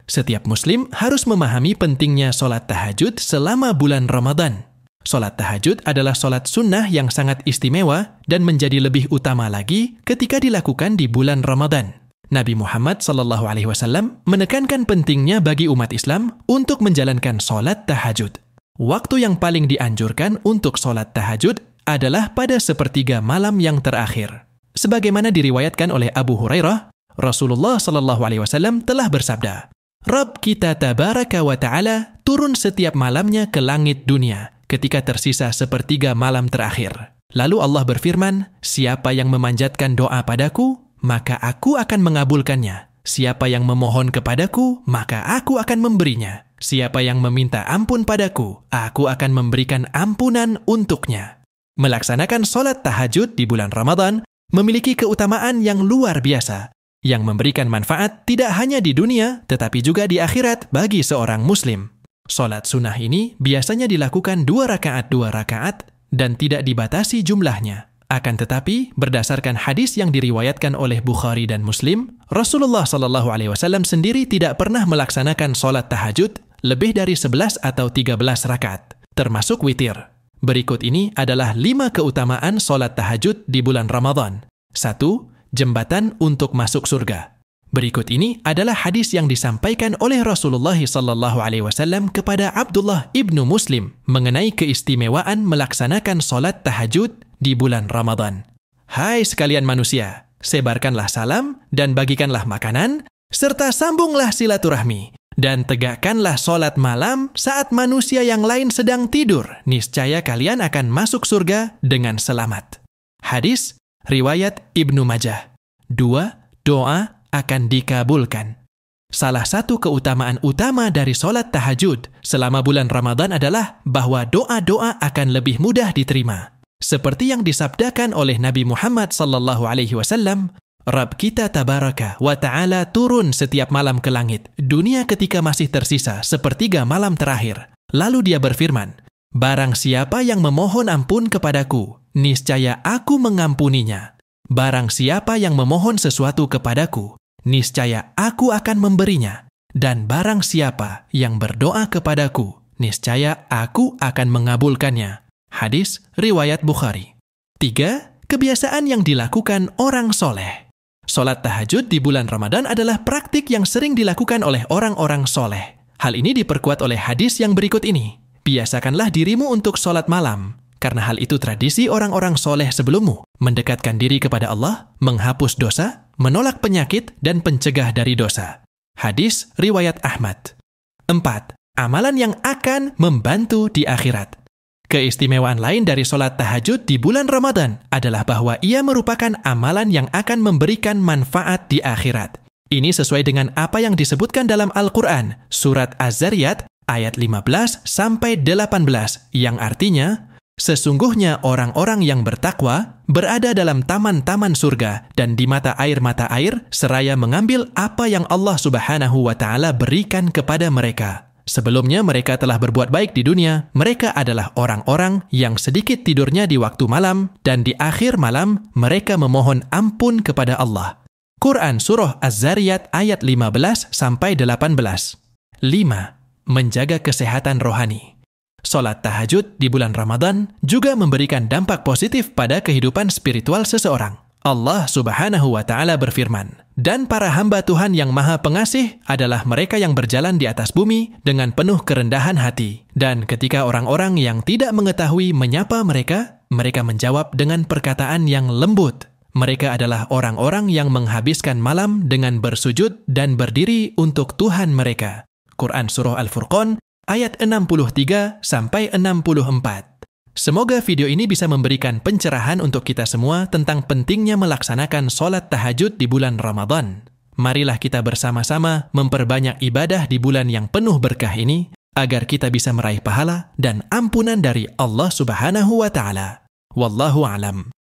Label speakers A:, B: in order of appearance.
A: Setiap muslim harus memahami pentingnya sholat tahajud selama bulan Ramadan. Sholat tahajud adalah sholat sunnah yang sangat istimewa dan menjadi lebih utama lagi ketika dilakukan di bulan Ramadan. Nabi Muhammad SAW menekankan pentingnya bagi umat Islam untuk menjalankan sholat tahajud. Waktu yang paling dianjurkan untuk sholat tahajud adalah pada sepertiga malam yang terakhir. Sebagaimana diriwayatkan oleh Abu Hurairah, Rasulullah SAW telah bersabda, Rabb kita tabaraka wa ta'ala turun setiap malamnya ke langit dunia ketika tersisa sepertiga malam terakhir. Lalu Allah berfirman, siapa yang memanjatkan doa padaku, maka aku akan mengabulkannya. Siapa yang memohon kepadaku, maka aku akan memberinya. Siapa yang meminta ampun padaku, aku akan memberikan ampunan untuknya. Melaksanakan sholat tahajud di bulan Ramadan memiliki keutamaan yang luar biasa, yang memberikan manfaat tidak hanya di dunia, tetapi juga di akhirat bagi seorang muslim. Sholat sunnah ini biasanya dilakukan 2 rakaat dan tidak dibatasi jumlahnya. Akan tetapi, berdasarkan hadis yang diriwayatkan oleh Bukhari dan Muslim, Rasulullah SAW sendiri tidak pernah melaksanakan sholat tahajud lebih dari 11 atau 13 rakaat, termasuk witir. Berikut ini adalah 5 keutamaan sholat tahajud di bulan Ramadan. 1. Jembatan untuk masuk surga. Berikut ini adalah hadis yang disampaikan oleh Rasulullah SAW kepada Abdullah ibnu Muslim mengenai keistimewaan melaksanakan sholat tahajud di bulan Ramadan. Hai sekalian manusia, sebarkanlah salam dan bagikanlah makanan, serta sambunglah silaturahmi, dan tegakkanlah sholat malam saat manusia yang lain sedang tidur. Niscaya kalian akan masuk surga dengan selamat. Hadis riwayat Ibnu Majah. 2. Doa akan dikabulkan. Salah satu keutamaan utama dari sholat tahajud selama bulan Ramadan adalah bahwa doa-doa akan lebih mudah diterima. Seperti yang disabdakan oleh Nabi Muhammad SAW, Rabb kita tabaraka wa ta'ala turun setiap malam ke langit dunia ketika masih tersisa sepertiga malam terakhir. Lalu dia berfirman, barang siapa yang memohon ampun kepadaku, niscaya aku mengampuninya. Barang siapa yang memohon sesuatu kepadaku, niscaya aku akan memberinya. Dan barang siapa yang berdoa kepadaku, niscaya aku akan mengabulkannya. Hadis riwayat Bukhari. 3. Kebiasaan yang dilakukan orang soleh. Sholat tahajud di bulan Ramadan adalah praktik yang sering dilakukan oleh orang-orang soleh. Hal ini diperkuat oleh hadis yang berikut ini. Biasakanlah dirimu untuk sholat malam, karena hal itu tradisi orang-orang soleh sebelummu, mendekatkan diri kepada Allah, menghapus dosa, menolak penyakit, dan pencegah dari dosa. Hadis riwayat Ahmad. 4. Amalan yang akan membantu di akhirat. Keistimewaan lain dari sholat tahajud di bulan Ramadan adalah bahwa ia merupakan amalan yang akan memberikan manfaat di akhirat. Ini sesuai dengan apa yang disebutkan dalam Al-Quran, surat Az-Zariyat, ayat 15-18, yang artinya, sesungguhnya orang-orang yang bertakwa berada dalam taman-taman surga dan di mata air seraya mengambil apa yang Allah Subhanahu wa Ta'ala berikan kepada mereka. Sebelumnya mereka telah berbuat baik di dunia. Mereka adalah orang-orang yang sedikit tidurnya di waktu malam dan di akhir malam mereka memohon ampun kepada Allah. Quran Surah Az-Zariyat ayat 15-18. 5. Menjaga kesehatan rohani. Sholat tahajud di bulan Ramadan juga memberikan dampak positif pada kehidupan spiritual seseorang. Allah Subhanahu wa Ta'ala berfirman, dan para hamba Tuhan yang Maha Pengasih adalah mereka yang berjalan di atas bumi dengan penuh kerendahan hati. Dan ketika orang-orang yang tidak mengetahui menyapa mereka, mereka menjawab dengan perkataan yang lembut. Mereka adalah orang-orang yang menghabiskan malam dengan bersujud dan berdiri untuk Tuhan mereka. Quran Surah Al-Furqan ayat 63-64. Semoga video ini bisa memberikan pencerahan untuk kita semua tentang pentingnya melaksanakan sholat tahajud di bulan Ramadan. Marilah kita bersama-sama memperbanyak ibadah di bulan yang penuh berkah ini, agar kita bisa meraih pahala dan ampunan dari Allah Subhanahu wa Ta'ala. Wallahu a'lam.